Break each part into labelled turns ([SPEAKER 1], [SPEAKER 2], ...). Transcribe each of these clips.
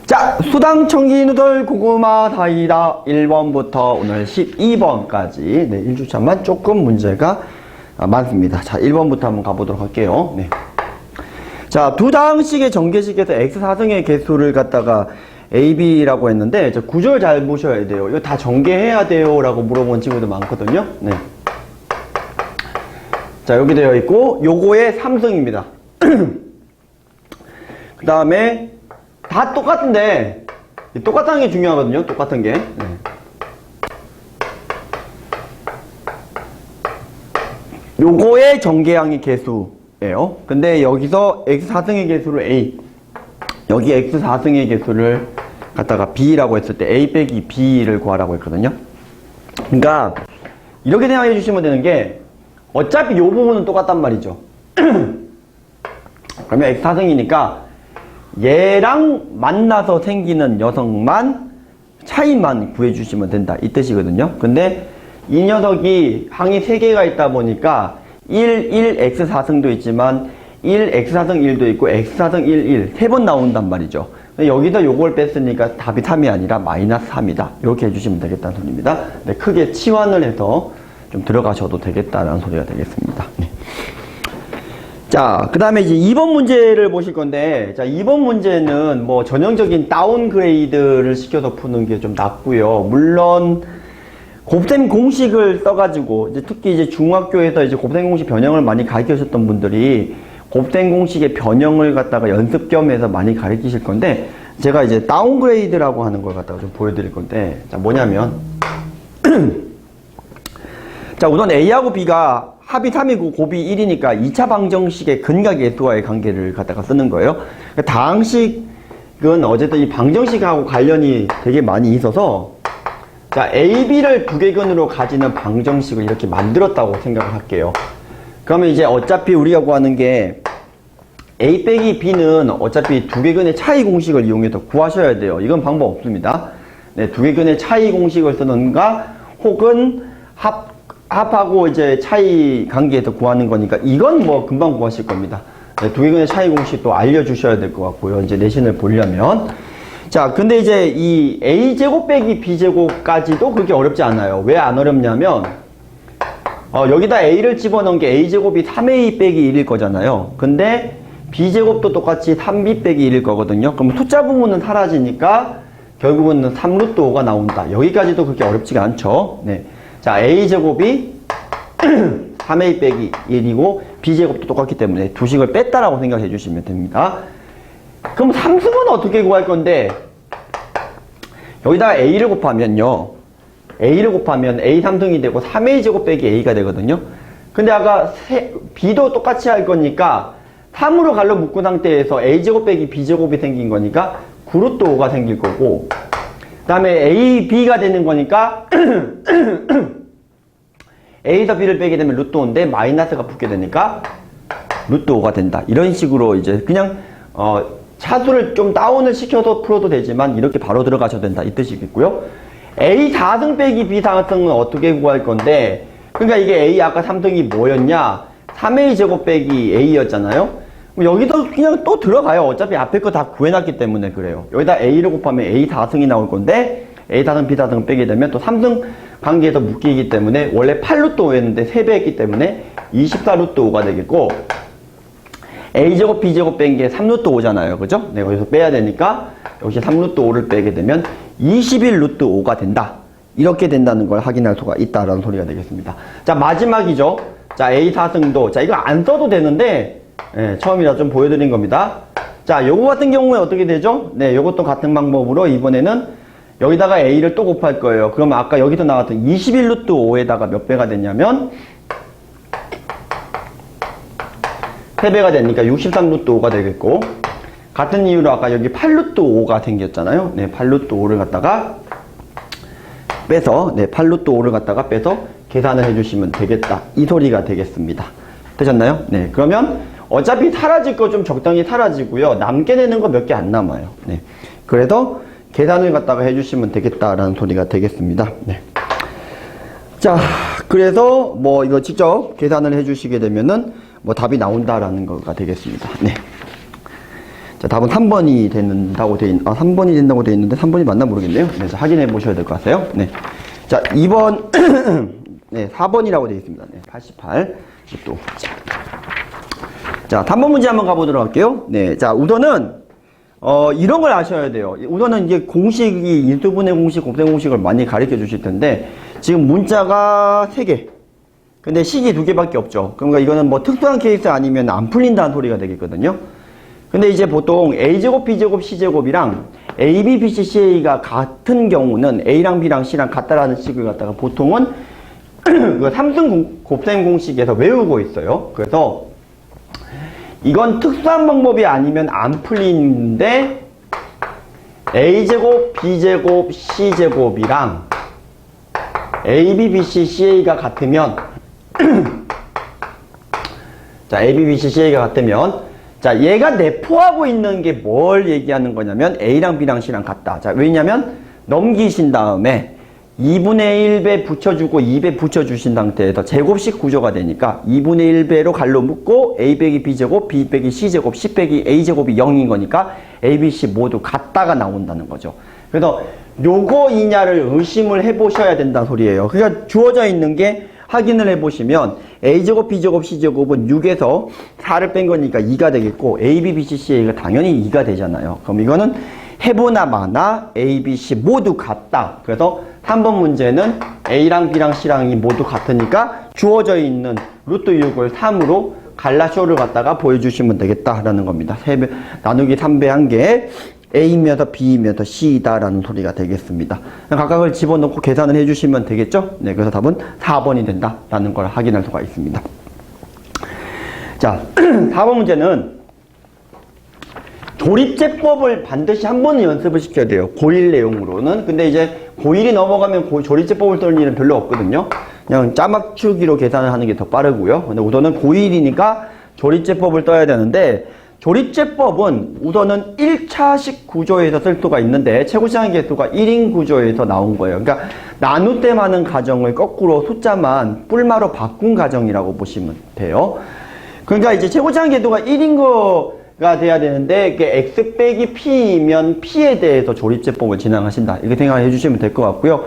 [SPEAKER 1] 자, 수당 청기 누들 고구마 다이다 1번부터 오늘 12번까지 1주차만 조금 문제가 많습니다. 자, 1번부터 한번 가보도록 할게요. 네. 자, 두 당씩의 전개식에서 x4승의 개수를 갖다가 AB라고 했는데, 구절 잘 보셔야 돼요. 이거 다 전개해야 돼요 라고 물어본 친구들 많거든요. 네. 자, 여기 되어 있고, 요거의 3승입니다. 그 다음에, 다 똑같은데, 똑같다는 게 중요하거든요. 똑같은 게. 네. 요거의 전개항의 개수예요. 근데 여기서 x4승의 개수를 A, 여기 x4승의 개수를 갖다가 B라고 했을 때 A 빼기 B를 구하라고 했거든요. 그러니까 이렇게 생각해 주시면 되는 게 어차피 요 부분은 똑같단 말이죠. 그러면 x4승이니까 얘랑 만나서 생기는 녀석만 차이만 구해주시면 된다 이 뜻이거든요. 근데 이 녀석이 항이 3개가 있다 보니까 1, 1, x4승도 있지만 1, x4승 1도 있고 x4승 1, 1 3번 나온단 말이죠. 여기다 요걸 뺐으니까 답이 3이 아니라 마이너스 3이다 이렇게 해주시면 되겠다는 소리입니다. 네, 크게 치환을 해서 좀 들어가셔도 되겠다는 소리가 되겠습니다. 네. 자, 그 다음에 이제 2번 문제를 보실 건데, 자, 2번 문제는 뭐 전형적인 다운그레이드를 시켜서 푸는 게 좀 낫고요. 물론, 곱셈 공식을 써가지고, 이제 특히 이제 중학교에서 이제 곱셈 공식 변형을 많이 가르치셨던 분들이 곱셈 공식의 변형을 갖다가 연습 겸 해서 많이 가르치실 건데, 제가 이제 다운그레이드라고 하는 걸 갖다가 좀 보여드릴 건데, 자, 뭐냐면, 자, 우선 A하고 B가 합이 3이고 곱이 1이니까 2차 방정식의 근각계수와의 관계를 갖다가 쓰는 거예요. 다항식은 어쨌든 이 방정식하고 관련이 되게 많이 있어서 자, A, B를 두개근으로 가지는 방정식을 이렇게 만들었다고 생각을 할게요. 그러면 이제 어차피 우리가 구하는 게 A 빼기 B는 어차피 두개근의 차이 공식을 이용해서 구하셔야 돼요. 이건 방법 없습니다. 네, 두개근의 차이 공식을 쓰는가 혹은 합하고 이제 차이 관계에서 구하는 거니까 이건 뭐 금방 구하실 겁니다. 네, 두개근의 차이 공식도 알려주셔야 될 것 같고요. 이제 내신을 보려면. 자, 근데 이제 이 A제곱 빼기 B제곱까지도 그렇게 어렵지 않아요. 왜 안 어렵냐면, 여기다 A를 집어넣은 게 A제곱이 3A 빼기 1일 거잖아요. 근데 B제곱도 똑같이 3B 빼기 1일 거거든요. 그럼 숫자 부분은 사라지니까 결국은 3루트 5가 나온다. 여기까지도 그렇게 어렵지가 않죠. 네. 자, A제곱이 3A 빼기 1이고 B제곱도 똑같기 때문에 두 식을 뺐다라고 생각해 주시면 됩니다. 그럼 3승은 어떻게 구할 건데 여기다가 A를 곱하면요. A를 곱하면 A 3승이 되고 3A제곱 빼기 A가 되거든요. 근데 아까 B도 똑같이 할 거니까 3으로 갈로 묶은 상태에서 A제곱 빼기 B제곱이 생긴 거니까 9루트 5가 생길 거고 그 다음에 A, B가 되는 거니까 A에서 B를 빼게 되면 루트 5인데 마이너스가 붙게 되니까 루트 5가 된다. 이런 식으로 이제 그냥 차수를 좀 다운을 시켜서 풀어도 되지만 이렇게 바로 들어가셔도 된다. 이 뜻이겠고요. A 4승 빼기 B 4승은 어떻게 구할 건데 그러니까 이게 A 아까 3승이 뭐였냐 3A 제곱 빼기 A였잖아요. 여기도 그냥 또 들어가요. 어차피 앞에 거 다 구해놨기 때문에 그래요. 여기다 A를 곱하면 A 4승이 나올 건데 A 4승, B 4승 빼게 되면 또 3승 관계에서 묶이기 때문에 원래 8루트 5였는데 3배 했기 때문에 24루트 5가 되겠고 A제곱, B제곱 뺀 게 3루트 5잖아요. 그죠? 네, 여기서 빼야 되니까 역시 3루트 5를 빼게 되면 21루트 5가 된다. 이렇게 된다는 걸 확인할 수가 있다라는 소리가 되겠습니다. 자, 마지막이죠. 자, A 4승도 자, 이거 안 써도 되는데 네, 처음이라 좀 보여드린 겁니다. 자, 요거 같은 경우에 어떻게 되죠? 네, 요것도 같은 방법으로 이번에는 여기다가 A를 또 곱할 거예요. 그러면 아까 여기서 나왔던 21루트 5에다가 몇 배가 됐냐면 3배가 되니까 63루트 5가 되겠고 같은 이유로 아까 여기 8루트 5가 생겼잖아요. 네, 8루트 5를 갖다가 빼서 8루트 5를 갖다가 빼서 계산을 해주시면 되겠다. 이 소리가 되겠습니다. 되셨나요? 네, 그러면 어차피 사라질 거 좀 적당히 사라지고요. 남게 되는 거 몇 개 안 남아요. 네. 그래서 계산을 갖다가 해주시면 되겠다라는 소리가 되겠습니다. 네. 자, 그래서 뭐 이거 직접 계산을 해주시게 되면은 뭐 답이 나온다라는 거가 되겠습니다. 네. 자, 답은 3번이 된다고 돼 3번이 된다고 돼 있는데 3번이 맞나 모르겠네요. 그래서 확인해 보셔야 될 것 같아요. 네. 자, 2번 네, 4번이라고 돼 있습니다. 네, 88. 또. 자, 3번 문제 한번 가보도록 할게요. 네. 자, 우선은 이런 걸 아셔야 돼요. 우선은 이제 공식이 인수분해 공식, 곱셈 공식을 많이 가르쳐 주실 텐데 지금 문자가 3개. 근데 식이 2개밖에 없죠. 그러니까 이거는 뭐 특수한 케이스 아니면 안 풀린다는 소리가 되겠거든요. 근데 이제 보통 A제곱, B제곱, C제곱이랑 A, B, B, C, CA가 같은 경우는 A랑 B랑 C랑 같다라는 식을 갖다가 보통은 그 삼승 곱셈 공식에서 외우고 있어요. 그래서 이건 특수한 방법이 아니면 안 풀리는데 A제곱, B제곱, C제곱이랑 A, B, B, C, CA가 같으면 자, A, B, B, C, CA가 같으면 자, 얘가 내포하고 있는 게 뭘 얘기하는 거냐면 A랑 B랑 C랑 같다. 자, 왜냐면 넘기신 다음에 2분의 1배 붙여주고 2배 붙여주신 상태에서 제곱식 구조가 되니까 2분의 1배로 갈로 묶고 A 빼기 B제곱, B 빼기 C제곱, C 빼기 A제곱이 0인 거니까 A, B, C 모두 같다가 나온다는 거죠. 그래서 요거이냐를 의심을 해보셔야 된다는 소리예요. 그러니까 주어져 있는 게 확인을 해보시면 A제곱, B제곱, C제곱은 6에서 4를 뺀 거니까 2가 되겠고 A, B, B, C, C가 당연히 2가 되잖아요. 그럼 이거는 해보나 마나 A, B, C 모두 같다. 그래서 3번 문제는 A랑 B랑 C랑이 모두 같으니까 주어져 있는 루트 6을 3으로 갈라쇼를 갖다가 보여주시면 되겠다라는 겁니다. 나누기 3배 한 개 A이면서 B이면서 C이다라는 소리가 되겠습니다. 각각을 집어넣고 계산을 해주시면 되겠죠? 네, 그래서 답은 4번이 된다라는 걸 확인할 수가 있습니다. 자, 4번 문제는 조립제법을 반드시 한 번은 연습을 시켜야 돼요. 고1 내용으로는. 근데 이제 고1이 넘어가면 조립제법을 쓸 일은 별로 없거든요. 그냥 짜맞추기로 계산을 하는 게 더 빠르고요. 근데 우선은 고1이니까 조립제법을 써야 되는데 조립제법은 우선은 1차식 구조에서 쓸 수가 있는데 최고시장 개수가 1인 구조에서 나온 거예요. 그러니까 나눗셈 하는 가정을 거꾸로 숫자만 뿔마로 바꾼 가정이라고 보시면 돼요. 그러니까 이제 최고시장 개수가 1인 거가 돼야 되는데 x 빼기 p이면 p에 대해서 조립제법을 진행하신다. 이렇게 생각해 주시면 될 것 같고요.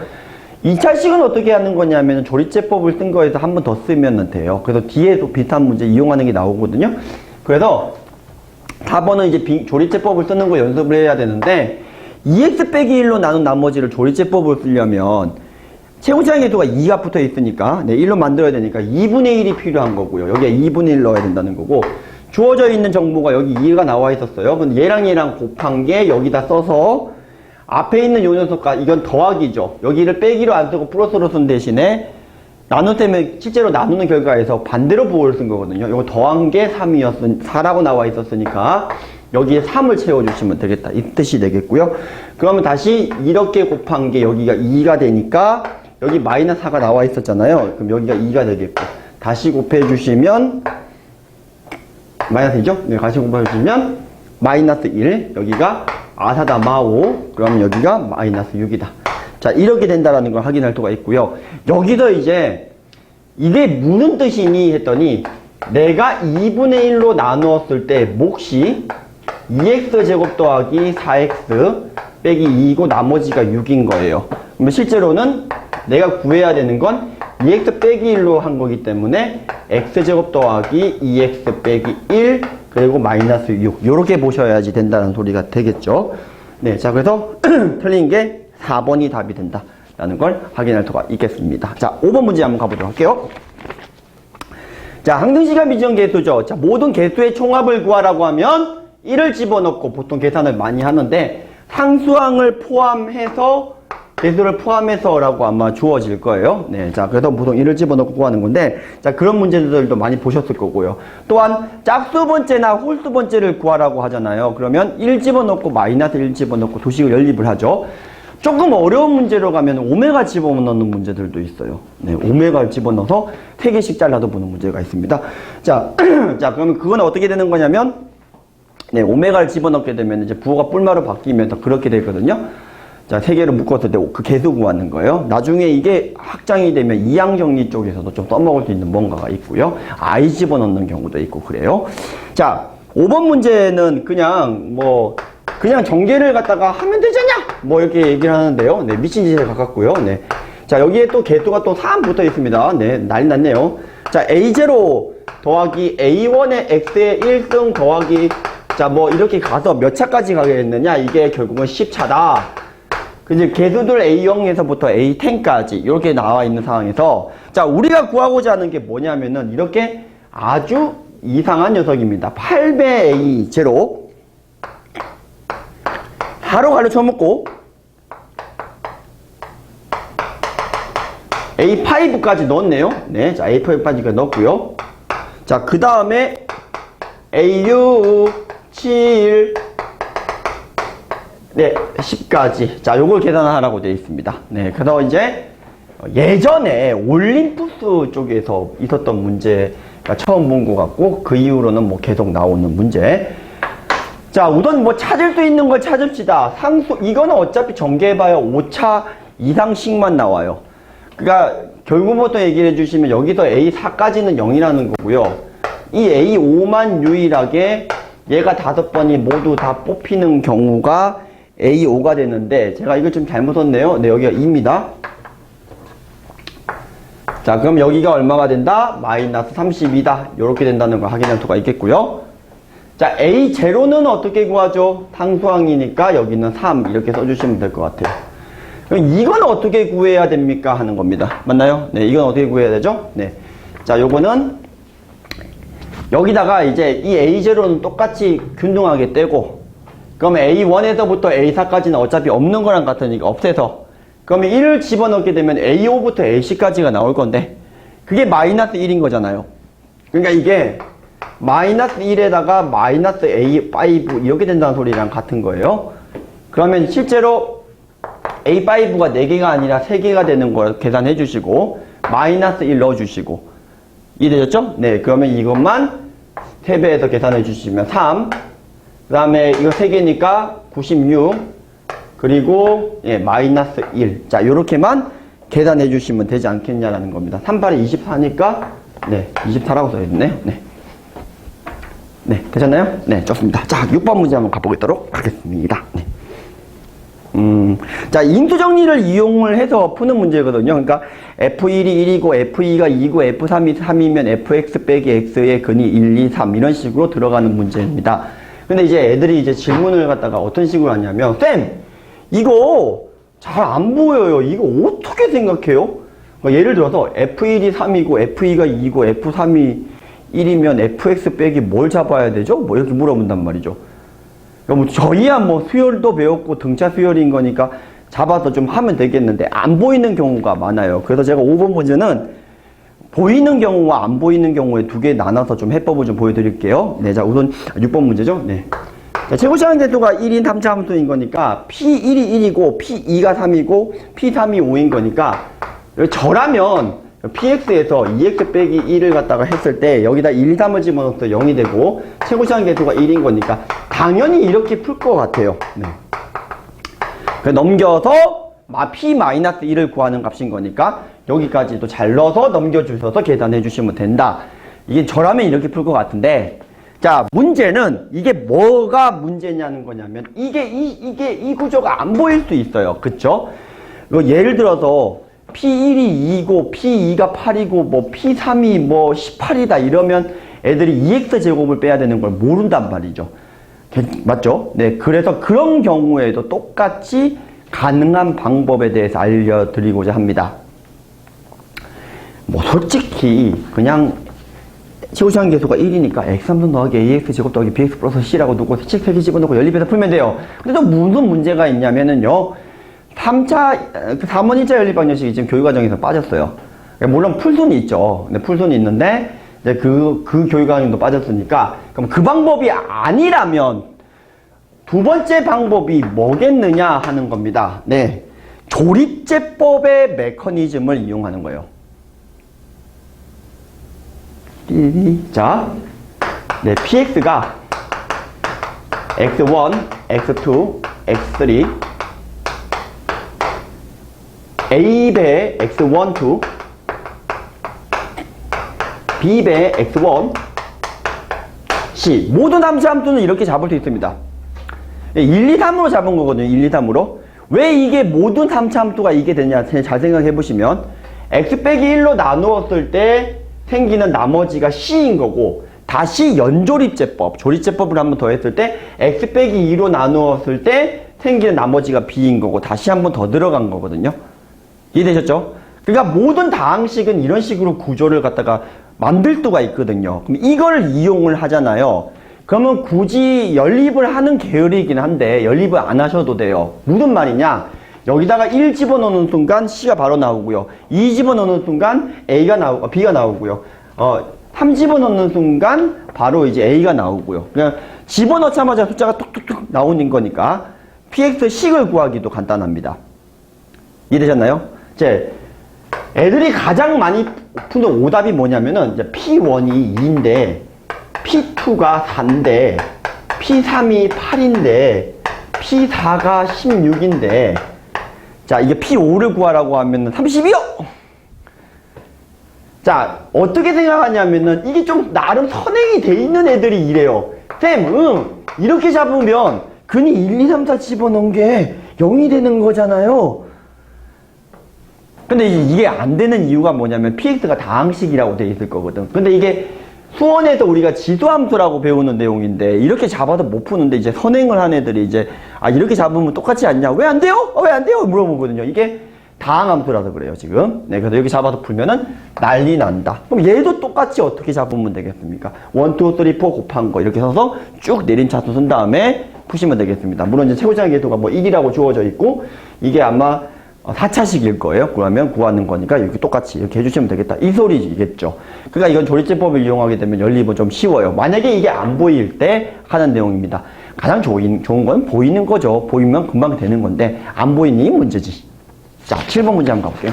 [SPEAKER 1] 2차식은 어떻게 하는 거냐면 조립제법을 쓴 거에서 한 번 더 쓰면 돼요. 그래서 뒤에도 비슷한 문제 이용하는 게 나오거든요. 그래서 4번은 이제 조립제법을 쓰는 거 연습을 해야 되는데 2x 빼기 1로 나눈 나머지를 조립제법을 쓰려면 최고시장 개수가 2가 붙어 있으니까 1로 만들어야 되니까 2분의 1이 필요한 거고요. 여기에 2분의 1 넣어야 된다는 거고 주어져 있는 정보가 여기 2가 나와 있었어요. 근데 얘랑 곱한 게 여기다 써서 앞에 있는 요 녀석과 이건 더하기죠. 여기를 빼기로 안 쓰고 플러스로 쓴 대신에 나눗셈을 실제로 나누는 결과에서 반대로 부호를 쓴 거거든요. 이거 더한 게 4라고 나와 있었으니까 여기에 3을 채워주시면 되겠다. 이 뜻이 되겠고요. 그러면 다시 이렇게 곱한 게 여기가 2가 되니까 여기 마이너스 4가 나와 있었잖아요. 그럼 여기가 2가 되겠고 다시 곱해주시면 마이너스 2죠? 네, 다시 곱해주시면 마이너스 1 여기가 아사다 마오 그러면 여기가 마이너스 6이다. 자, 이렇게 된다라는 걸 확인할 수가 있고요. 여기서 이제 이게 무슨 뜻이니 했더니 내가 2분의 1로 나누었을 때 몫이 2x제곱 더하기 4x 빼기 2이고 나머지가 6인 거예요. 그러면 실제로는 내가 구해야 되는 건 2x 빼기 1로 한 거기 때문에 x제곱 더하기 2x 빼기 1 그리고 마이너스 6 이렇게 보셔야지 된다는 소리가 되겠죠. 네, 자 그래서 틀린 게 4번이 답이 된다라는 걸 확인할 수가 있겠습니다. 자, 5번 문제 한번 가보도록 할게요. 자, 항등식과 미지원 개수죠. 자, 모든 개수의 총합을 구하라고 하면 1을 집어넣고 보통 계산을 많이 하는데 상수항을 포함해서 개수를 포함해서라고 아마 주어질 거예요. 네, 자, 그래서 보통 1을 집어넣고 구하는 건데, 자, 그런 문제들도 많이 보셨을 거고요. 또한 짝수 번째나 홀수 번째를 구하라고 하잖아요. 그러면 1 집어넣고 마이너스 1 집어넣고 도식을 연립을 하죠. 조금 어려운 문제로 가면 오메가 집어넣는 문제들도 있어요. 네, 오메가를 집어넣어서 3개씩 잘라도 보는 문제가 있습니다. 자, 자, 그러면 그건 어떻게 되는 거냐면, 네, 오메가를 집어넣게 되면 이제 부호가 뿔마로 바뀌면서 그렇게 되거든요. 자, 3개를 묶었을 때 그 개수 구하는 거예요. 나중에 이게 확장이 되면 이항정리 쪽에서도 좀 써먹을 수 있는 뭔가가 있고요. I 집어넣는 경우도 있고 그래요. 자, 5번 문제는 그냥 전개를 갖다가 하면 되잖냐? 뭐 이렇게 얘기를 하는데요. 네, 미친 짓에 가깝고요. 네. 자, 여기에 또 개수가 또 3 붙어 있습니다. 네, 난리 났네요. 자, A0 더하기 A1의 X의 1승 더하기, 자, 뭐 이렇게 가서 몇 차까지 가겠느냐? 이게 결국은 10차다. 그지? 개수들 A0에서부터 A10까지 이렇게 나와 있는 상황에서, 자, 우리가 구하고자 하는 게 뭐냐면은 이렇게 아주 이상한 녀석입니다. 8배 A0 바로 가로 쳐먹고 A5까지 넣었네요. 네, 자, A5까지 넣었고요. 자, 그 다음에 A6, 7, 네, 10까지. 자, 요걸 계산하라고 되어 있습니다. 네, 그래서 이제 예전에 올림푸스 쪽에서 있었던 문제가 처음 본 것 같고, 그 이후로는 뭐 계속 나오는 문제. 자, 우선 뭐 찾을 수 있는 걸 찾읍시다. 상수, 이거는 어차피 전개해봐야 5차 이상씩만 나와요. 그러니까 결국부터 얘기를 해주시면 여기서 A4까지는 0이라는 거고요. 이 A5만 유일하게 얘가 5번이 모두 다 뽑히는 경우가 A5가 되는데, 제가 이걸 좀 잘못 썼네요. 네, 여기가 2입니다. 자, 그럼 여기가 얼마가 된다? 마이너스 32다. 이렇게 된다는 걸 확인할 수가 있겠고요. 자, A0는 어떻게 구하죠? 상수항이니까 여기는 3 이렇게 써주시면 될 것 같아요. 그럼 이건 어떻게 구해야 됩니까? 하는 겁니다. 맞나요? 네, 이건 어떻게 구해야 되죠? 네. 자, 요거는 여기다가 이제 이 A0는 똑같이 균등하게 떼고, 그러면 A1에서부터 A4까지는 어차피 없는 거랑 같으니까 없애서, 그러면 1을 집어넣게 되면 A5부터 A10까지가 나올 건데, 그게 마이너스 1인 거잖아요. 그러니까 이게 마이너스 1에다가 마이너스 A5 이렇게 된다는 소리랑 같은 거예요. 그러면 실제로 A5가 4개가 아니라 3개가 되는 걸 계산해 주시고, 마이너스 1 넣어 주시고, 이해되셨죠? 네, 그러면 이것만 3배에서 계산해 주시면 3, 그 다음에 이거 3개니까 96, 그리고 예, 마이너스 1. 자, 요렇게만 계산해 주시면 되지 않겠냐라는 겁니다. 38에 24니까 네, 24라고 써있네요. 네. 네, 되셨나요? 네, 좋습니다. 자, 6번 문제 한번 가보도록 하겠습니다. 네. 자, 인수 정리를 이용을 해서 푸는 문제거든요. 그러니까 F1이 1이고 F2가 2고 F3이 3이면 Fx 빼기 X의 근이 1, 2, 3 이런 식으로 들어가는 문제입니다. 근데 이제 애들이 이제 질문을 갖다가 어떤 식으로 하냐면, 쌤! 이거 잘 안 보여요. 이거 어떻게 생각해요? 그러니까 예를 들어서 F1이 3이고 F2가 2고 F3이 1이면 Fx 빼기 뭘 잡아야 되죠? 뭐 이렇게 물어본단 말이죠. 그러니까 뭐 저희야 뭐 수열도 배웠고 등차 수열인 거니까 잡아서 좀 하면 되겠는데 안 보이는 경우가 많아요. 그래서 제가 5번 문제는 보이는 경우와 안 보이는 경우에 2개 나눠서 좀 해법을 좀 보여드릴게요. 네, 자, 우선 6번 문제죠. 네. 자, 최고시간 개수가 1인 3차 함수인 거니까 P1이 1이고 P2가 3이고 P3이 5인 거니까 저라면 PX에서 2X 빼기 1을 갖다가 했을 때 여기다 1, 2, 3을 집어넣어서 0이 되고 최고시간 개수가 1인 거니까 당연히 이렇게 풀 것 같아요. 네. 넘겨서 P-1을 구하는 값인 거니까 여기까지도 잘 넣어서 넘겨주셔서 계산해 주시면 된다. 이게 저라면 이렇게 풀 것 같은데, 자, 문제는 이게 뭐가 문제냐는 거냐면 이 구조가 안 보일 수 있어요. 그쵸? 이거 예를 들어서 P1이 2고 P2가 8이고 뭐 P3이 뭐 18이다 이러면 애들이 2X 제곱을 빼야 되는 걸 모른단 말이죠. 맞죠? 네, 그래서 그런 경우에도 똑같이 가능한 방법에 대해서 알려드리고자 합니다. 뭐 솔직히 그냥 최고시간 개수가 1이니까 x3분 더하기 ax 제곱 더하기 bx 플러스 c라고 두고 식 3개 집어넣고 연립해서 풀면 돼요. 근데 또 무슨 문제가 있냐면은요, 3차, 4번 1차 연립 방정식이 지금 교육과정에서 빠졌어요. 물론 풀손이 있죠. 근데 풀손이 있는데 이제 그 교육과정도 빠졌으니까, 그럼 그 방법이 아니라면 두 번째 방법이 뭐겠느냐 하는 겁니다. 네, 조립제법의 메커니즘을 이용하는 거예요. 자, 네, px가 x1, x2, x3 a배 x1, 2 b배 x1, C. 모든 함수는 이렇게 잡을 수 있습니다. 1, 2, 3으로 잡은 거거든요. 1, 2, 3으로. 왜 이게 모든 함수가 이게 되냐 잘 생각해 보시면 x 빼기 1로 나누었을 때 생기는 나머지가 C인 거고, 다시 연조립제법, 조립제법을 한번 더 했을 때 x 빼기 2로 나누었을 때 생기는 나머지가 B인 거고, 다시 한번 더 들어간 거거든요. 이해되셨죠? 그러니까 모든 다항식은 이런 식으로 구조를 갖다가 만들 수가 있거든요. 그럼 이걸 이용을 하잖아요. 그러면 굳이 연립을 하는 계열이긴 한데 연립을 안 하셔도 돼요. 무슨 말이냐? 여기다가 1 집어넣는 순간 C가 바로 나오고요. 2 집어넣는 순간 B가 나오고요. 3 집어넣는 순간 바로 이제 A가 나오고요. 그냥 집어넣자마자 숫자가 뚝뚝뚝 나오는 거니까 PX 식을 구하기도 간단합니다. 이해되셨나요? 이제 애들이 가장 많이 푸는 오답이 뭐냐면은 이제 P1이 2인데 P2가 4인데 P3이 8인데 P4가 16인데 자, 이게 P5를 구하라고 하면은 32요! 자, 어떻게 생각하냐면은 이게 좀 나름 선행이 돼 있는 애들이 이래요. 쌤, 이렇게 잡으면 근이 1, 2, 3, 4 집어넣은 게 0이 되는 거잖아요. 근데 이게 안 되는 이유가 뭐냐면 PX가 다항식이라고 돼 있을 거거든. 근데 이게 수원에서 우리가 지수함수라고 배우는 내용인데 이렇게 잡아도 못 푸는데 이제 선행을 한 애들이 이제 이렇게 잡으면 똑같지 않냐? 왜 안 돼요? 왜 안 돼요? 물어보거든요. 이게 다항함수라서 그래요, 지금. 네, 그래서 이렇게 잡아서 풀면은 난리 난다. 그럼 얘도 똑같이 어떻게 잡으면 되겠습니까? 1, 2, 3, 4 곱한 거 이렇게 써서 쭉 내림차순 쓴 다음에 푸시면 되겠습니다. 물론 이제 최고장의 궤도가 뭐 1이라고 주어져 있고 이게 아마 4차식일 거예요. 그러면 구하는 거니까 이렇게 똑같이 이렇게 해주시면 되겠다. 이 소리겠죠. 그러니까 이건 조립제법을 이용하게 되면 연립은 좀 쉬워요. 만약에 이게 안 보일 때 하는 내용입니다. 가장 좋은 건 보이는 거죠. 보이면 금방 되는 건데 안 보이니 문제지. 자, 7번 문제 한번 가볼게요.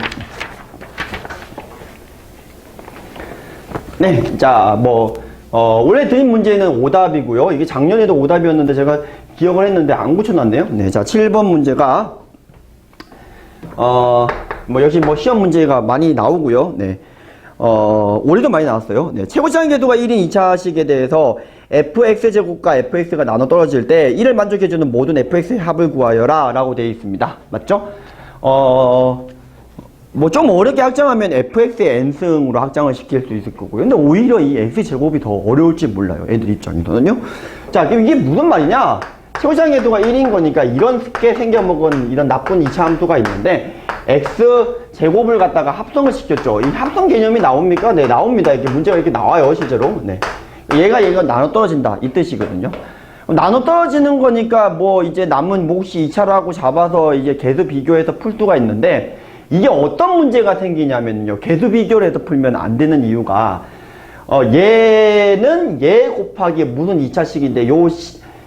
[SPEAKER 1] 네, 자, 원래 드린 문제는 오답이고요. 이게 작년에도 오답이었는데 제가 기억을 했는데 안 고쳐놨네요. 네, 자, 7번 문제가 역시 시험 문제가 많이 나오고요. 네. 올해도 많이 나왔어요. 네. 최고차항 궤도가 1인 2차식에 대해서 fx제곱과 fx가 나눠 떨어질 때 이를 만족해주는 모든 fx의 합을 구하여라 라고 되어 있습니다. 맞죠? 좀 어렵게 확장하면 fx의 n승으로 확장을 시킬 수 있을 거고요. 근데 오히려 이 x제곱이 더 어려울지 몰라요. 애들 입장에서는요. 자, 그럼 이게 무슨 말이냐? 최고차항 궤도가 1인 거니까 이렇게 생겨먹은 이런 나쁜 2차 함수가 있는데 x제곱을 갖다가 합성을 시켰죠. 이 합성 개념이 나옵니까? 네, 나옵니다. 이렇게 문제가 이렇게 나와요, 실제로. 네. 얘가 나눠 떨어진다. 이 뜻이거든요. 나눠 떨어지는 거니까 이제 남은 몫이 2차로 하고 잡아서 이제 개수 비교해서 풀 수가 있는데 이게 어떤 문제가 생기냐면요. 개수 비교를 해서 풀면 안 되는 이유가 얘는 얘 곱하기 무슨 2차식인데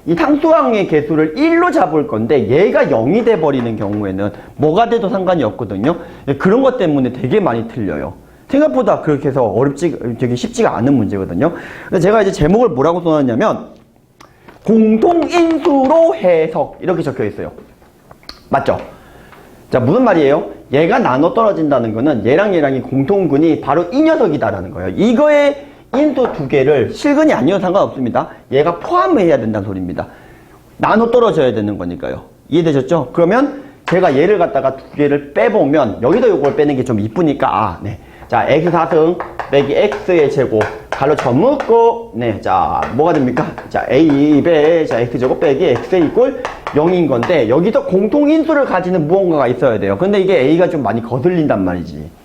[SPEAKER 1] 이 상수항의 개수를 1로 잡을 건데 얘가 0이 돼버리는 경우에는 뭐가 돼도 상관이 없거든요. 그런 것 때문에 되게 많이 틀려요. 생각보다 그렇게 해서 되게 쉽지가 않은 문제거든요. 근데 제가 이제 제목을 뭐라고 써놨냐면 공통인수로 해석 이렇게 적혀 있어요. 맞죠? 자, 무슨 말이에요? 얘가 나눠 떨어진다는 거는 얘랑 얘랑이 공통근이 바로 이 녀석이다라는 거예요. 이거의 인수 두 개를 실근이 아니어도 상관없습니다. 얘가 포함해야 된다는 소리입니다. 나눠 떨어져야 되는 거니까요. 이해되셨죠? 그러면 제가 얘를 갖다가 두 개를 빼보면 여기도 이걸 빼는 게 좀 이쁘니까 네. 자, x4승 빼기 x의 제곱 가로 쳐묶고 네. 자, 뭐가 됩니까? 자, a 배 자, x제곱 빼기 x 이꼴 0인 건데 여기서 공통인수를 가지는 무언가가 있어야 돼요. 근데 이게 a가 좀 많이 거슬린단 말이지.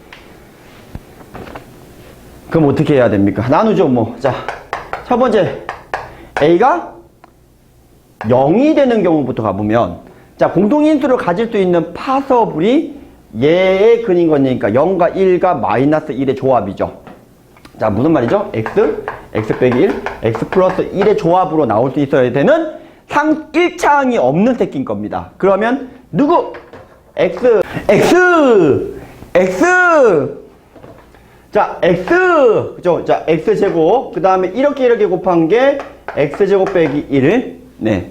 [SPEAKER 1] 그럼 어떻게 해야 됩니까? 나누죠, 자, 첫 번째, A가 0이 되는 경우부터 가보면, 자, 공통인수를 가질 수 있는 파서블이 얘의 근인 거니까 0과 1과 마이너스 1의 조합이죠. 자, 무슨 말이죠? x 빼기 1, x 플러스 1의 조합으로 나올 수 있어야 되는 1차항이 없는 새끼인 겁니다. 그러면, 누구? x! 자, 그죠? 자, x제곱. 그 다음에 이렇게 곱한 게 x제곱 빼기 1. 네.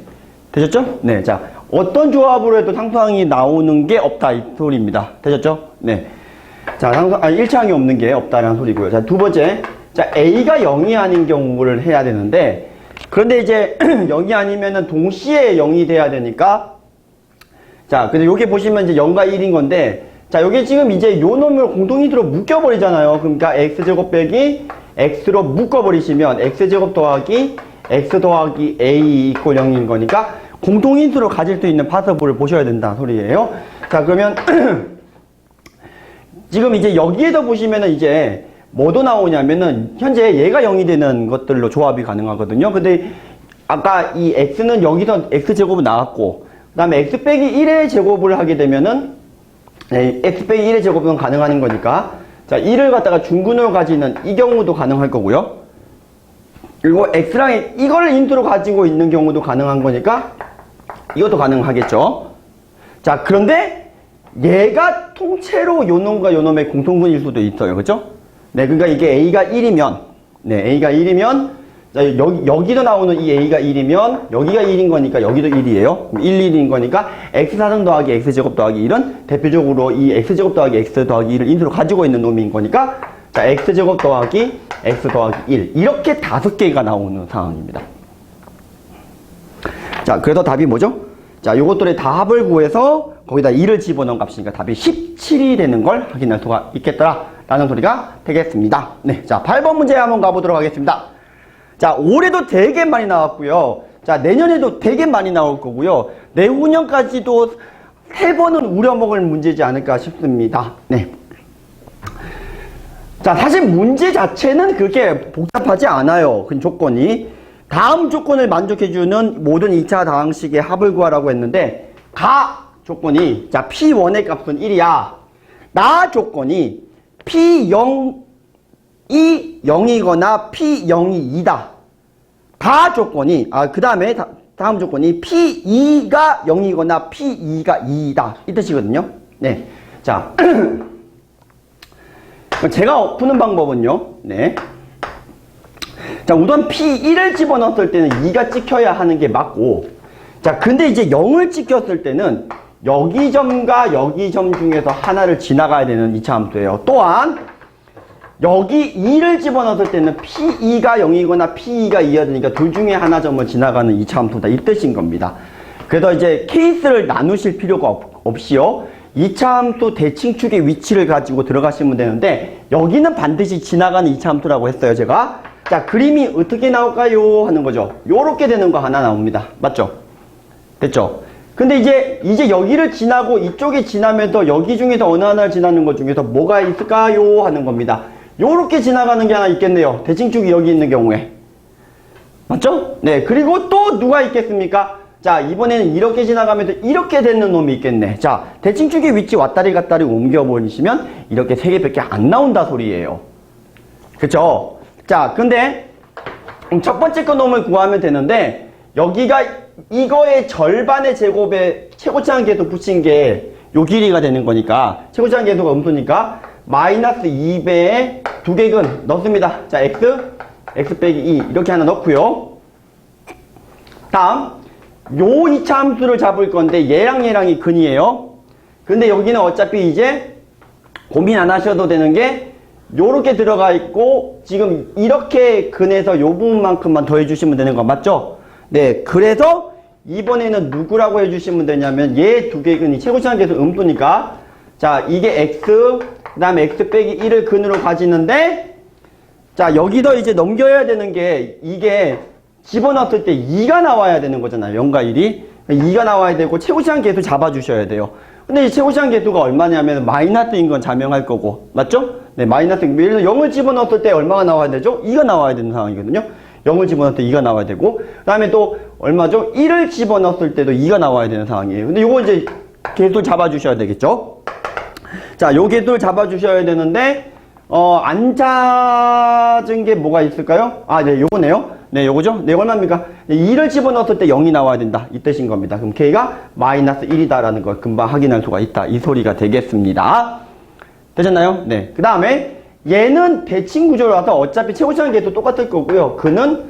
[SPEAKER 1] 되셨죠? 네. 자, 어떤 조합으로 해도 상수항이 나오는 게 없다. 이 소리입니다. 되셨죠? 네. 자, 1차항이 없는 게 없다라는 소리고요. 자, 두 번째. 자, a가 0이 아닌 경우를 해야 되는데, 그런데 이제 0이 아니면은 동시에 0이 돼야 되니까 자, 근데 여기 보시면 이제 0과 1인 건데 자, 여기 지금 이제 요 놈을 공동인수로 묶여버리잖아요. 그러니까 x제곱 빼기 x로 묶어버리시면 x제곱 더하기 x 더하기 a 이꼴 0인 거니까 공동인수로 가질 수 있는 파서브를 보셔야 된다는 소리예요. 자, 그러면 지금 이제 여기에도 보시면은 이제 뭐도 나오냐면은 현재 얘가 0이 되는 것들로 조합이 가능하거든요. 근데 아까 이 x는 여기서 x제곱은 나왔고 그 다음에 x 빼기 1의 제곱을 하게 되면은 x 빼기 1의 제곱은 가능한 거니까 자 1을 갖다가 중근으로 가지는 이 경우도 가능할 거고요. 그리고 x랑 이걸 인수로 가지고 있는 경우도 가능한 거니까 이것도 가능하겠죠. 자, 그런데 얘가 통째로 요놈과 요놈의 공통분일 수도 있어요. 그죠? 네, 그러니까 이게 a가 1이면 네, a가 1이면 자, 여기도 나오는 이 a가 1이면 여기가 1인 거니까 여기도 1이에요. 1, 1인 거니까 x사승 더하기 x제곱 더하기 1은 대표적으로 이 x제곱 더하기 x 더하기 1을 인수로 가지고 있는 놈인 거니까 자, x제곱 더하기 x 더하기 1 이렇게 5개가 나오는 상황입니다. 자, 그래서 답이 뭐죠? 자, 요것들의 다 합을 구해서 거기다 2를 집어넣은 값이니까 답이 17이 되는 걸 확인할 수가 있겠더라라는 소리가 되겠습니다. 네, 자, 8번 문제 한번 가보도록 하겠습니다. 자, 올해도 되게 많이 나왔고요. 자, 내년에도 되게 많이 나올 거고요. 내후년까지도 3번은 우려먹을 문제지 않을까 싶습니다. 네. 자, 사실 문제 자체는 그렇게 복잡하지 않아요. 그 조건이. 다음 조건을 만족해주는 모든 2차 다항식의 합을 구하라고 했는데 가 조건이 자 P1의 값은 1이야. 나 조건이 P0이 0이거나 P0이 2다. 다 조건이 그 다음에 다음 조건이 P2가 0이거나 P2가 2다. 이 뜻이거든요. 네. 자, 제가 푸는 방법은요. 네. 자, 우선 P1을 집어넣었을 때는 2가 찍혀야 하는 게 맞고 자, 근데 이제 0을 찍혔을 때는 여기 점과 여기 점 중에서 하나를 지나가야 되는 2차 함수예요. 또한 여기 2를 집어넣었을 때는 P2가 0이거나 P2가 2가 되니까 둘 중에 하나 점을 지나가는 2차 함수다. 이 뜻인 겁니다. 그래서 이제 케이스를 나누실 필요가 없이요. 2차 함수 대칭축의 위치를 가지고 들어가시면 되는데 여기는 반드시 지나가는 2차 함수라고 했어요. 제가. 자, 그림이 어떻게 나올까요? 하는 거죠. 요렇게 되는 거 하나 나옵니다. 맞죠? 됐죠? 근데 이제 여기를 지나고 이쪽에 지나면서 여기 중에서 어느 하나를 지나는 것 중에서 뭐가 있을까요? 하는 겁니다. 요렇게 지나가는 게 하나 있겠네요. 대칭축이 여기 있는 경우에. 맞죠? 네. 그리고 또 누가 있겠습니까? 자, 이번에는 이렇게 지나가면서 이렇게 되는 놈이 있겠네. 자, 대칭축의 위치 왔다리 갔다리 옮겨버리시면 이렇게 3개밖에 안 나온다 소리예요. 그쵸? 자, 근데 첫 번째 거 놈을 구하면 되는데 여기가 이거의 절반의 제곱에 최고차항 계수 붙인 게 요 길이가 되는 거니까 최고차항 계수가 음수니까 마이너스 2배의 두개근 넣습니다. 자, x 빼기 2 이렇게 하나 넣고요. 다음 요 2차 함수를 잡을 건데 얘랑이 근이에요. 근데 여기는 어차피 이제 고민 안 하셔도 되는 게 요렇게 들어가 있고 지금 이렇게 근해서 요 부분만큼만 더 해주시면 되는 거 맞죠? 네, 그래서 이번에는 누구라고 해주시면 되냐면 얘 두 개 근이 최고차항 계수 음수니까 자, 이게 x 그 다음에 x 빼기 1을 근으로 가지는데 자, 여기서 이제 넘겨야 되는 게 이게 집어넣었을 때 2가 나와야 되는 거잖아요. 0과 1이 2가 나와야 되고 최고차항 계수 잡아주셔야 돼요. 근데 이 최고차항 계수가 얼마냐면 마이너스인 건 자명할 거고 맞죠? 네, 마이너스. 예를 들어 0을 집어넣었을 때 얼마가 나와야 되죠? 2가 나와야 되는 상황이거든요. 0을 집어넣을 때 2가 나와야 되고 그 다음에 또 얼마죠? 1을 집어넣었을 때도 2가 나와야 되는 상황이에요. 근데 요거 이제 계수를 잡아주셔야 되겠죠? 자, 요 계수를 잡아주셔야 되는데 안 찾은 게 뭐가 있을까요? 아, 네, 요거네요. 네, 요거죠? 네, 얼마입니까? 2를 집어넣었을 때 0이 나와야 된다. 이 뜻인 겁니다. 그럼 K가 마이너스 1이다라는 걸 금방 확인할 수가 있다. 이 소리가 되겠습니다. 되셨나요? 네. 그 다음에 얘는 대칭 구조라서 어차피 최고차항 계수 똑같을 거고요. 그는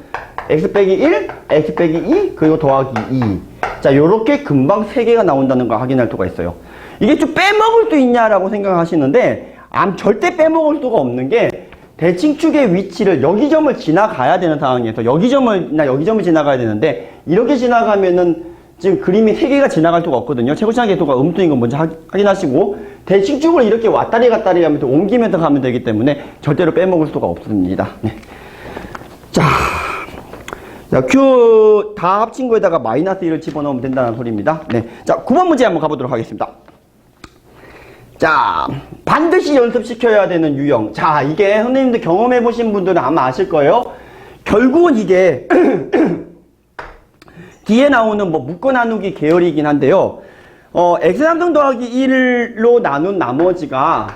[SPEAKER 1] x 빼기 1, x 빼기 2, 그리고 더하기 2. 자, 요렇게 금방 3개가 나온다는 걸 확인할 수가 있어요. 이게 좀 빼먹을 수 있냐라고 생각하시는데 절대 빼먹을 수가 없는 게 대칭축의 위치를 여기 점을 지나가야 되는 상황에서 여기 점을 지나가야 되는데 이렇게 지나가면은 지금 그림이 3개가 지나갈 수가 없거든요. 최고차항 계수가 음수인 건 먼저 확인하시고 대칭축을 이렇게 왔다리 갔다리 하면서 옮기면서 가면 되기 때문에 절대로 빼먹을 수가 없습니다. 네. 자, Q 다 합친 거에다가 마이너스 1을 집어넣으면 된다는 소리입니다. 네. 자, 9번 문제 한번 가보도록 하겠습니다. 자, 반드시 연습시켜야 되는 유형. 자, 이게 선생님들 경험해보신 분들은 아마 아실 거예요. 결국은 이게 뒤에 나오는 뭐 묶어 나누기 계열이긴 한데요. x3승 더하기 1로 나눈 나머지가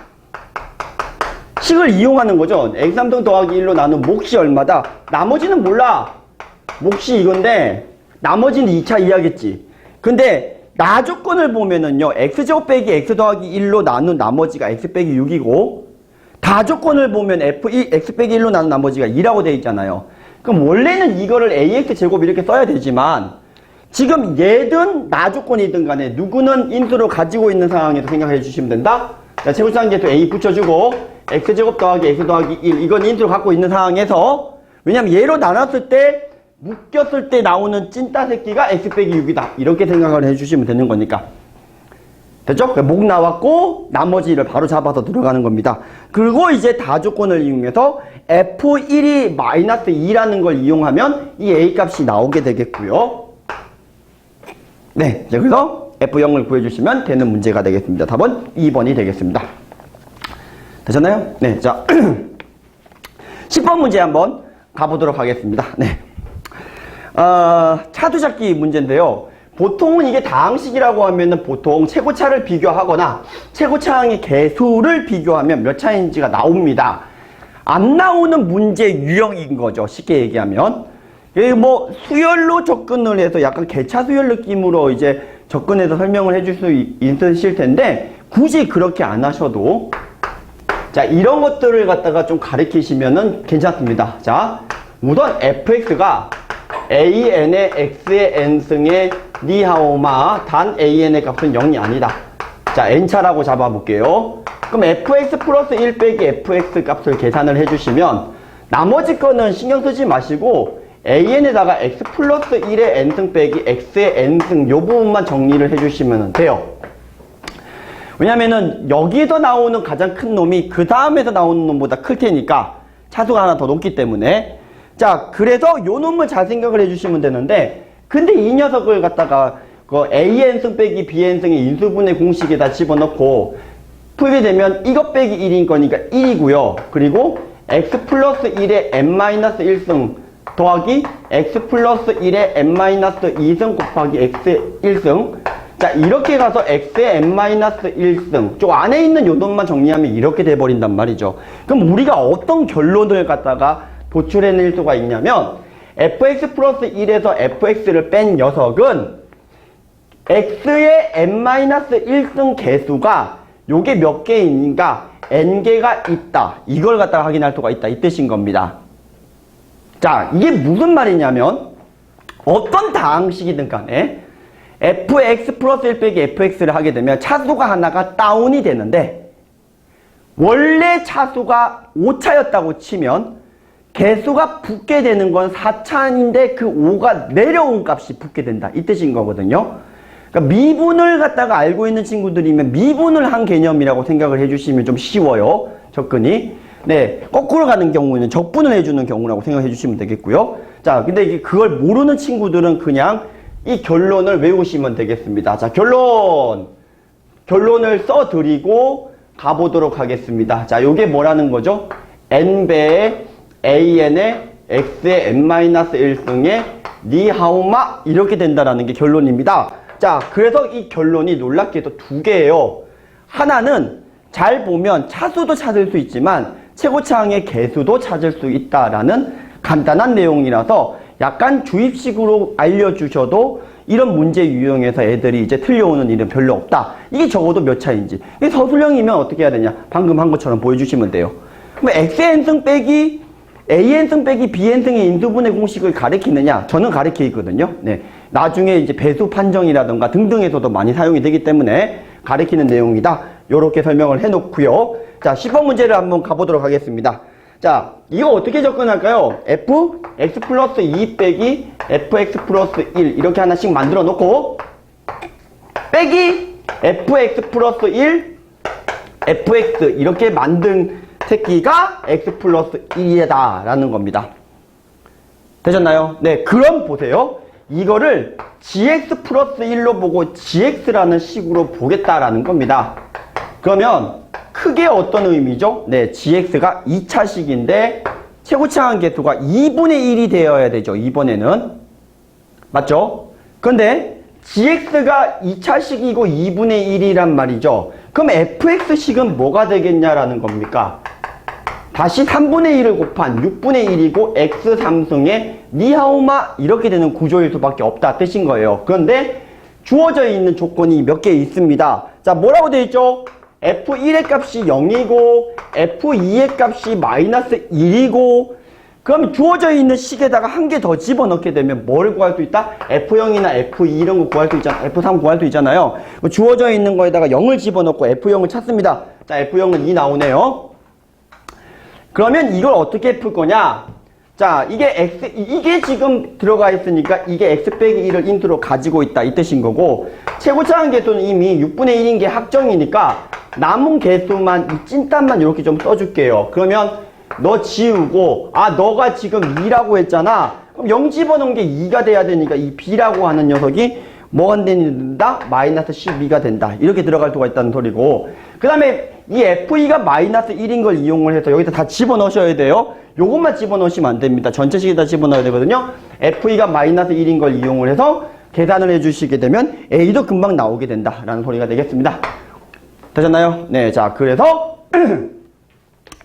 [SPEAKER 1] 식을 이용하는 거죠. x3승 더하기 1로 나눈 몫이 얼마다? 나머지는 몰라. 몫이 이건데 나머지는 2차 이하겠지. 근데 나 조건을 보면은요, x제곱 빼기 x 더하기 1로 나눈 나머지가 x 빼기 6이고 다 조건을 보면 x 빼기 1로 나눈 나머지가 2라고 되어 있잖아요. 그럼 원래는 이거를 ax 제곱 이렇게 써야 되지만 지금 얘든 나 조건이든 간에 누구는 인수로 가지고 있는 상황에서 생각해 주시면 된다. 자, 최고차항 계수 a 붙여주고 x제곱 더하기 x 더하기 1 이건 인수로 갖고 있는 상황에서 왜냐면 얘로 나눴을 때 묶였을 때 나오는 찐따 새끼가 x 빼기 6이다. 이렇게 생각을 해주시면 되는 거니까. 됐죠? 목 나왔고 나머지를 바로 잡아서 들어가는 겁니다. 그리고 이제 다 조건을 이용해서 f1이 마이너스 2라는 걸 이용하면 이 a 값이 나오게 되겠고요. 네, 그래서 f0을 구해주시면 되는 문제가 되겠습니다. 답은 2번이 되겠습니다. 되셨나요? 네, 자 10번 문제 한번 가보도록 하겠습니다. 네. 차두잡기 문제인데요. 보통은 이게 다항식이라고 하면은 보통 최고차를 비교하거나 최고차항의 개수를 비교하면 몇 차인지가 나옵니다. 안 나오는 문제 유형인 거죠. 쉽게 얘기하면. 뭐 수열로 접근을 해서 약간 개차 수열 느낌으로 이제 접근해서 설명을 해줄 수 있으실 텐데 굳이 그렇게 안 하셔도 자, 이런 것들을 갖다가 좀 가르치시면은 괜찮습니다. 자, 우선 fx가 an의 x의 n승의 니하오마 단 an의 값은 0이 아니다. 자, n차라고 잡아볼게요. 그럼 fx 플러스 1 빼기 fx 값을 계산을 해주시면 나머지 거는 신경 쓰지 마시고 an에다가 x 플러스 1의 n승 빼기 x의 n승 요 부분만 정리를 해주시면 돼요. 왜냐면은 여기에서 나오는 가장 큰 놈이 그 다음에서 나오는 놈보다 클 테니까 차수가 하나 더 높기 때문에 자, 그래서 요 놈을 잘 생각을 해주시면 되는데 근데 이 녀석을 갖다가 그 AN승 빼기 BN승의 인수분해 공식에다 집어넣고 풀게 되면 이것 빼기 1인 거니까 1이고요. 그리고 x 플러스 1의 n-1승 더하기 x 플러스 1의 n-2승 곱하기 x의 1승 자, 이렇게 가서 x의 n-1승 저 안에 있는 요 놈만 정리하면 이렇게 돼버린단 말이죠. 그럼 우리가 어떤 결론을 갖다가 도출해낼 수가 있냐면 fx 플러스 1에서 fx를 뺀 녀석은 x의 n-1승 개수가 요게 몇 개인가 n개가 있다. 이걸 갖다가 확인할 수가 있다. 이 뜻인 겁니다. 자, 이게 무슨 말이냐면 어떤 다항식이든 간에 fx 플러스 1 빼기 fx를 하게 되면 차수가 하나가 다운이 되는데 원래 차수가 5차였다고 치면 개수가 붙게 되는 건 4차인데 그 5가 내려온 값이 붙게 된다. 이 뜻인 거거든요. 그러니까 미분을 갖다가 알고 있는 친구들이면 미분을 한 개념이라고 생각을 해주시면 좀 쉬워요. 접근이. 네. 거꾸로 가는 경우에는 적분을 해주는 경우라고 생각해 주시면 되겠고요. 자, 근데 이게 그걸 모르는 친구들은 그냥 이 결론을 외우시면 되겠습니다. 자, 결론을 써드리고 가보도록 하겠습니다. 자, 요게 뭐라는 거죠? n배의 an의 x의 n-1승의 니하오마 이렇게 된다라는 게 결론입니다. 자, 그래서 이 결론이 놀랍게도 두 개예요. 하나는 잘 보면 차수도 찾을 수 있지만 최고차항의 개수도 찾을 수 있다라는 간단한 내용이라서 약간 주입식으로 알려주셔도 이런 문제 유형에서 애들이 이제 틀려오는 일은 별로 없다. 이게 적어도 몇 차인지. 이게 서술형이면 어떻게 해야 되냐? 방금 한 것처럼 보여주시면 돼요. 그럼 xn승 빼기 AN승 빼기 BN승의 인수분해 공식을 가리키느냐? 저는 가리키거든요. 네. 나중에 이제 배수 판정이라던가 등등에서도 많이 사용이 되기 때문에 가리키는 내용이다. 요렇게 설명을 해놓고요. 자, 10번 문제를 한번 가보도록 하겠습니다. 자, 이거 어떻게 접근할까요? f x 플러스 2 빼기 fx 플러스 1 이렇게 하나씩 만들어 놓고 빼기 fx 플러스 1 fx 이렇게 만든 새끼가 x 플러스 1이다 라는 겁니다. 되셨나요? 네, 그럼 보세요. 이거를 gx 플러스 1로 보고 gx라는 식으로 보겠다라는 겁니다. 그러면 크게 어떤 의미죠? 네, gx가 2차식인데 최고차항 계수가 2분의 1이 되어야 되죠. 이번에는. 맞죠? 근데 gx가 2차식이고 2분의 1이란 말이죠. 그럼 fx식은 뭐가 되겠냐라는 겁니까? 다시 3분의 1을 곱한 6분의 1이고 x 3승의 니하오마 이렇게 되는 구조일 수밖에 없다 뜻인 거예요. 그런데 주어져 있는 조건이 몇 개 있습니다. 자, 뭐라고 되어 있죠? f1의 값이 0이고 f2의 값이 마이너스 1이고 그럼 주어져 있는 식에다가 한 개 더 집어넣게 되면 뭐를 구할 수 있다? f0이나 f2 이런 거 구할 수 있잖아. f3 구할 수 있잖아요. 주어져 있는 거에다가 0을 집어넣고 f0을 찾습니다. 자, f0은 2 나오네요. 그러면 이걸 어떻게 풀 거냐? 자, 이게 지금 들어가 있으니까 이게 x 빼기 1을 인수로 가지고 있다 이 뜻인 거고 최고차항 계수는 이미 6분의 1인 게 확정이니까 남은 계수만 이 찐단만 이렇게 좀 써줄게요. 그러면 너 지우고 너가 지금 2라고 했잖아. 그럼 0 집어넣은 게 2가 돼야 되니까 이 b라고 하는 녀석이 뭐가 된다? 마이너스 12가 된다. 이렇게 들어갈 수가 있다는 소리고 그 다음에 이 f2가 마이너스 1인 걸 이용을 해서 여기다 다 집어넣으셔야 돼요. 요것만 집어넣으시면 안 됩니다. 전체식에다 집어넣어야 되거든요. f2가 마이너스 1인 걸 이용을 해서 계산을 해주시게 되면 a도 금방 나오게 된다라는 소리가 되겠습니다. 되셨나요? 네, 자 그래서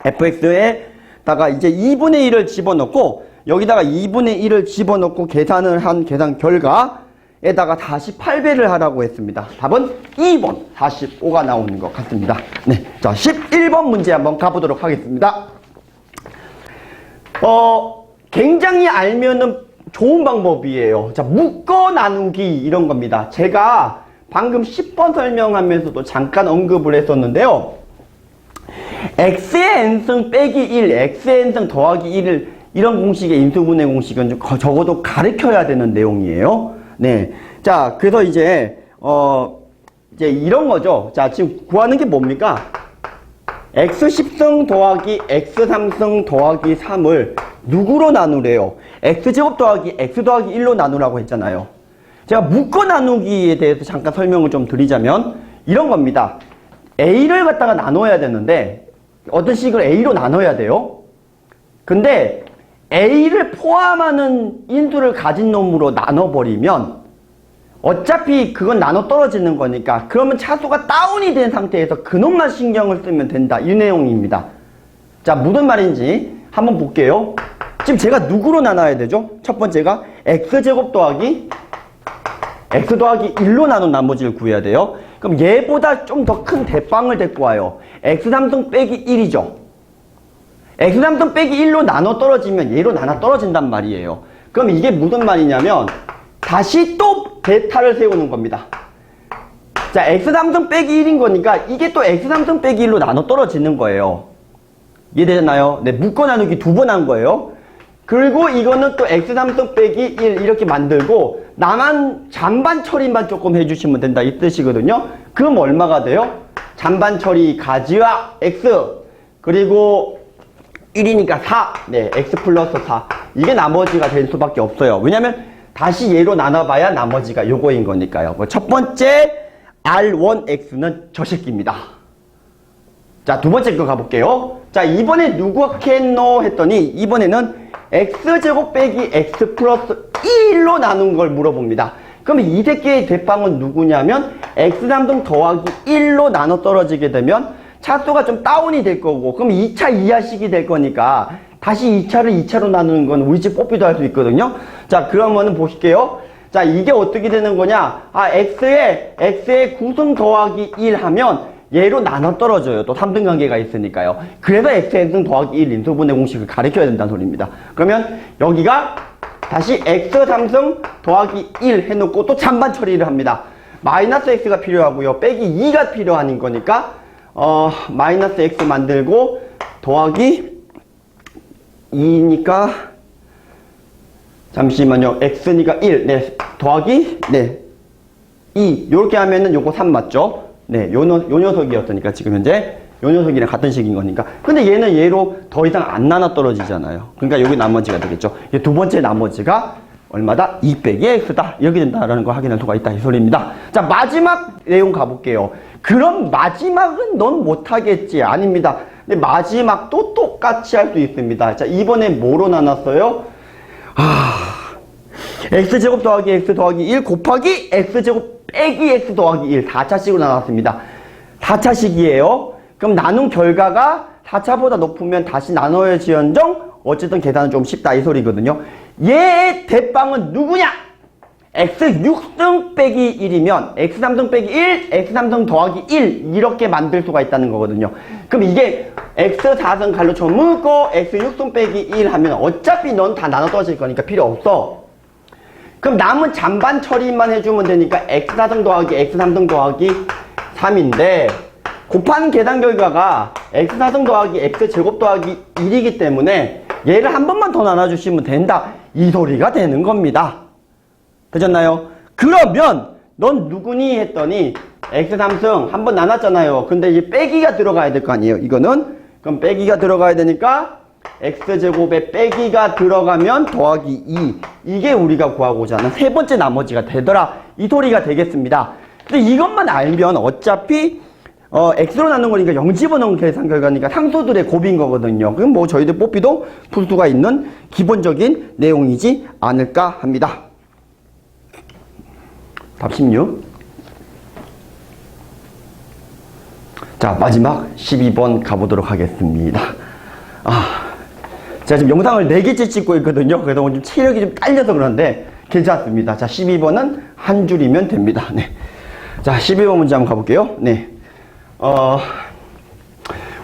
[SPEAKER 1] fx에다가 이제 2분의 1을 집어넣고 여기다가 2분의 1을 집어넣고 계산을 한 계산 결과에다가 다시 8배를 하라고 했습니다. 답은 2번 45가 나오는 것 같습니다. 네, 자 11번 문제 한번 가보도록 하겠습니다. 굉장히 알면은 좋은 방법이에요. 자, 묶어 나누기 이런 겁니다. 제가 방금 10번 설명하면서도 잠깐 언급을 했었는데요. x의 n승 빼기 1, x의 n승 더하기 1을 이런 공식의 인수분해 공식은 좀 적어도 가르쳐야 되는 내용이에요. 네. 자, 그래서 이제 이런 거죠. 자, 지금 구하는 게 뭡니까? x10승 더하기 x3승 더하기 3을 누구로 나누래요? x제곱 더하기 x 더하기 1로 나누라고 했잖아요. 제가 묶어 나누기에 대해서 잠깐 설명을 좀 드리자면 이런 겁니다. a를 갖다가 나눠야 되는데 어떤 식으로 a로 나눠야 돼요. 근데 a를 포함하는 인수를 가진 놈으로 나눠버리면 어차피 그건 나눠 떨어지는 거니까 그러면 차수가 다운이 된 상태에서 그놈만 신경을 쓰면 된다 이 내용입니다. 자, 무슨 말인지 한번 볼게요. 지금 제가 누구로 나눠야 되죠? 첫 번째가 x제곱 더하기 x 더하기 1로 나눈 나머지를 구해야 돼요. 그럼 얘보다 좀 더 큰 대빵을 데리고 와요. x3승 빼기 1이죠. x3승 빼기 1로 나눠 떨어지면 얘로 나눠 떨어진단 말이에요. 그럼 이게 무슨 말이냐면 다시 또 베타를 세우는 겁니다. 자, x3승 빼기 1인 거니까 이게 또 x3승 빼기 1로 나눠 떨어지는 거예요. 이해되셨나요? 네, 묶어 나누기 2번 한 거예요. 그리고 이거는 또 x3승 빼기 1 이렇게 만들고 나만 잔반 처리만 조금 해주시면 된다 이 뜻이거든요. 그럼 얼마가 돼요? 잔반 처리 가지와 x 그리고 1이니까 4 네, x 플러스 4 이게 나머지가 될 수밖에 없어요. 왜냐면 다시 얘로 나눠봐야 나머지가 요거인 거니까요. 첫 번째 R1X는 저 새끼입니다. 자, 두 번째 거 가볼게요. 자, 이번에 누구 했노 했더니 이번에는 x제곱 빼기 x 플러스 1로 나눈 걸 물어봅니다. 그럼 이 새끼의 대빵은 누구냐면 x3등 더하기 1로 나눠 떨어지게 되면 차수가 좀 다운이 될 거고 그럼 2차 이하식이 될 거니까 다시 2차를 2차로 나누는 건 우리 집 뽀삐도 할 수 있거든요. 자, 그러면은 보실게요. 자, 이게 어떻게 되는 거냐? x의 9승 더하기 1 하면 얘로 나눠 떨어져요. 또 3등 관계가 있으니까요. 그래서 x의 n승 더하기 1 인수분해 공식을 가르쳐야 된다는 소리입니다. 그러면 여기가 다시 x 3승 더하기 1 해놓고 또 잔반 처리를 합니다. 마이너스 x가 필요하고요. 빼기 2가 필요한 거니까 마이너스 x 만들고 더하기 2니까 잠시만요. x니까 1. 네. 더하기 네. 2. 요렇게 하면은 요거 3 맞죠? 네. 요 녀석이었으니까 지금 현재 요 녀석이랑 같은 식인 거니까. 근데 얘는 얘로 더 이상 안 나눠 떨어지잖아요. 그러니까 여기 나머지가 되겠죠. 두 번째 나머지가 얼마다? 2 빼기 x다. 이렇게 된다라는 걸 확인할 수가 있다. 이 소리입니다. 자, 마지막 내용 가볼게요. 그럼 마지막은 넌 못하겠지. 아닙니다. 근데 마지막도 똑같이 할 수 있습니다. 자, 이번에 뭐로 나눴어요? x제곱 더하기 x 더하기 1 곱하기 x제곱 빼기 x 더하기 1 4차식으로 나눴습니다. 4차식이에요. 그럼 나눈 결과가 4차보다 높으면 다시 나눠야지언정 어쨌든 계산은 좀 쉽다 이 소리거든요. 얘의 대빵은 누구냐? x6승 빼기 1이면 x3승 빼기 1, x3승 더하기 1 이렇게 만들 수가 있다는 거거든요. 그럼 이게 x4승 갈로쳐 묶고 x6승 빼기 1 하면 어차피 넌 다 나눠 떨어질 거니까 필요 없어. 그럼 남은 잔반 처리만 해주면 되니까 x4승 더하기 x3승 더하기 3인데 곱하는 계산 결과가 x4승 더하기 x제곱 더하기 1이기 때문에 얘를 한 번만 더 나눠주시면 된다. 이 소리가 되는 겁니다. 되셨나요? 그러면 넌 누구니 했더니 x3승 한 번 나눴잖아요. 근데 이제 빼기가 들어가야 될 거 아니에요. 이거는 그럼 빼기가 들어가야 되니까 x제곱에 빼기가 들어가면 더하기 2 이게 우리가 구하고자 하는 세 번째 나머지가 되더라. 이 소리가 되겠습니다. 근데 이것만 알면 어차피 x로 나눈 거니까 0 집어넣은 계산 결과니까 상수들의 곱인 거거든요. 그럼 뭐 저희들 뽀삐도 풀 수가 있는 기본적인 내용이지 않을까 합니다. 답 16. 자, 마지막 12번 가보도록 하겠습니다. 제가 지금 영상을 4개째 찍고 있거든요. 그래서 오늘 좀 체력이 좀 딸려서 그런데 괜찮습니다. 자, 12번은 한 줄이면 됩니다. 네. 자, 12번 문제 한번 가볼게요. 네.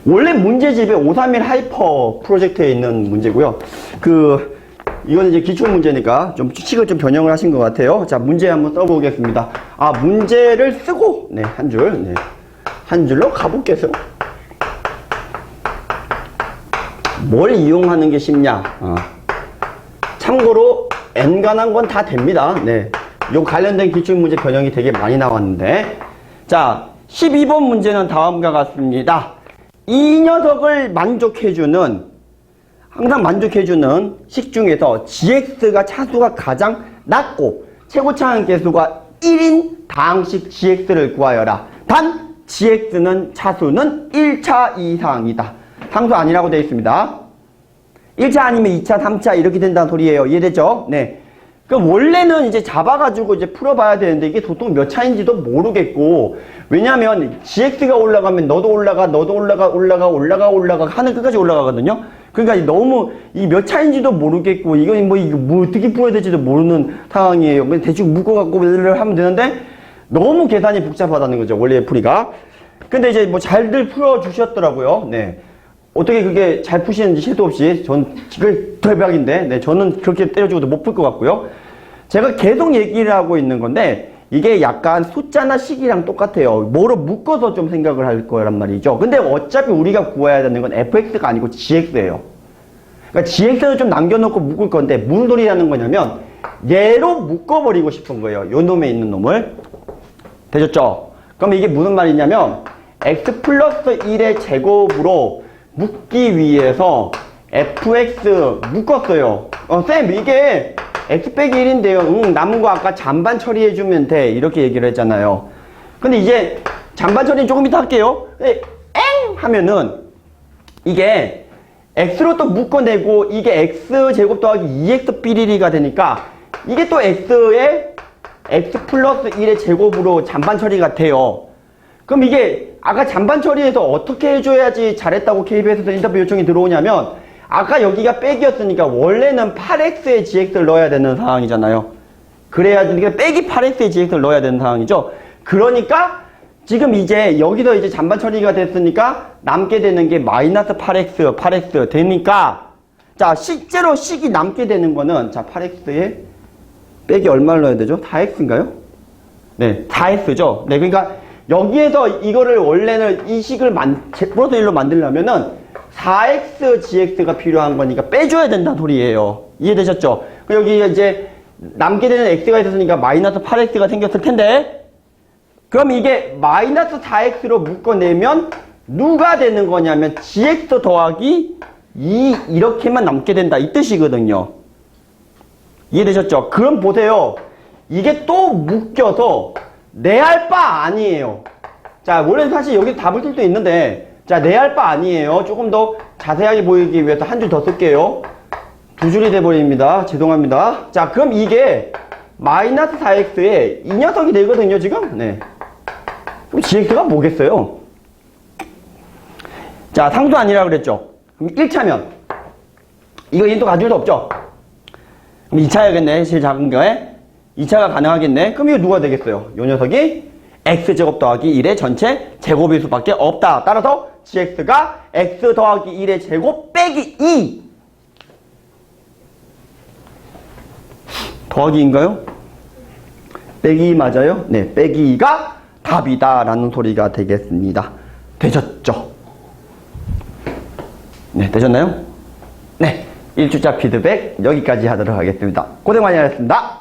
[SPEAKER 1] 원래 문제집에 531 하이퍼 프로젝트에 있는 문제고요. 이거는 이제 기출 문제니까 좀 식을 좀 변형을 하신 것 같아요. 자, 문제 한번 써보겠습니다. 문제를 쓰고, 네, 한 줄, 네. 한 줄로 가볼게요. 뭘 이용하는 게 쉽냐? 참고로 N간한 건 다 됩니다. 네. 요 관련된 기출 문제 변형이 되게 많이 나왔는데. 자, 12번 문제는 다음과 같습니다. 이 녀석을 항상 만족해주는 식 중에서 gx가 차수가 가장 낮고 최고차항 계수가 1인 다항식 gx를 구하여라. 단 gx는 차수는 1차 이상이다. 상수 아니라고 되어 있습니다. 1차 아니면 2차, 3차 이렇게 된다는 소리예요. 이해되죠? 네. 그럼 원래는 이제 잡아가지고 이제 풀어봐야 되는데 이게 도통 몇 차인지도 모르겠고, 왜냐면 gx가 올라가면 너도 올라가 하늘 끝까지 올라가거든요. 그러니까 너무 이 몇 차인지도 모르겠고 이건 뭐 어떻게 풀어야 될지도 모르는 상황이에요. 대충 묶어갖고 하면 되는데 너무 계산이 복잡하다는 거죠. 원래 풀이가. 근데 이제 뭐 잘들 풀어주셨더라고요. 네. 어떻게 그게 잘 푸시는지 섀도 없이 전 그게 대박인데, 네, 저는 그렇게 때려주고도 못 풀 것 같고요. 제가 계속 얘기를 하고 있는 건데 이게 약간 숫자나 식이랑 똑같아요. 뭐로 묶어서 좀 생각을 할 거란 말이죠. 근데 어차피 우리가 구해야 되는 건 fx가 아니고 gx예요. 그러니까 gx는 좀 남겨놓고 묶을 건데 무슨 소리라는 거냐면 얘로 묶어버리고 싶은 거예요. 요 놈에 있는 놈을. 되셨죠? 그럼 이게 무슨 말이냐면 x 플러스 1의 제곱으로 묶기 위해서 fx 묶었어요. 쌤 이게 x 빼기 1인데요. 남은 거 아까 잔반 처리해주면 돼. 이렇게 얘기를 했잖아요. 근데 이제 잔반 처리는 조금 이따 할게요. 엥! 하면은 이게 x로 또 묶어내고 이게 x제곱 더하기 2x 삐리리가 되니까 이게 또 x에 x 플러스 1의 제곱으로 잔반 처리가 돼요. 그럼 이게 아까 잔반 처리해서 어떻게 해줘야지 잘했다고 KBS에서 인터뷰 요청이 들어오냐면 아까 여기가 빼기였으니까 원래는 8x에 gx를 넣어야 되는 상황이잖아요. 그래야 되니까 빼기 8x에 gx를 넣어야 되는 상황이죠. 그러니까 지금 이제 여기서 이제 잔반 처리가 됐으니까 남게 되는 게 마이너스 8x 되니까 자 실제로 식이 남게 되는 거는 자 8x에 빼기 얼마를 넣어야 되죠? 4x인가요? 네, 4x죠. 네, 그러니까 여기에서 이거를 원래는 이 식을 플러스 1로 만들려면은 4x gx가 필요한 거니까 빼줘야 된다는 소리예요. 이해되셨죠? 여기 이제 남게 되는 x가 있었으니까 마이너스 8x가 생겼을 텐데, 그럼 이게 마이너스 4x로 묶어내면 누가 되는 거냐면 gx 더하기 2 이렇게만 남게 된다 이 뜻이거든요. 이해되셨죠? 그럼 보세요. 이게 또 묶여서 내할 바 아니에요. 자, 원래 사실 여기 답을 쓸 수 있는데, 자, 내할 바 아니에요. 조금 더 자세하게 보이기 위해서 한 줄 더 쓸게요. 두 줄이 돼버립니다. 죄송합니다. 자, 그럼 이게 마이너스 4x에 이 녀석이 되거든요, 지금? 네. 그럼 gx가 뭐겠어요? 자, 상수 아니라 그랬죠? 그럼 1차면. 이거 인도 가질 수 없죠? 그럼 2차야겠네, 제일 작은 거에. 2차가 가능하겠네. 그럼 이거 누가 되겠어요? 요 녀석이 x제곱 더하기 1의 전체 제곱일 수밖에 없다. 따라서 gx가 x 더하기 1의 제곱 빼기 2 더하기인가요? 빼기 2 맞아요? 네, 빼기 2가 답이다 라는 소리가 되겠습니다. 되셨죠? 네, 되셨나요? 네, 1주차 피드백 여기까지 하도록 하겠습니다. 고생 많이 하셨습니다.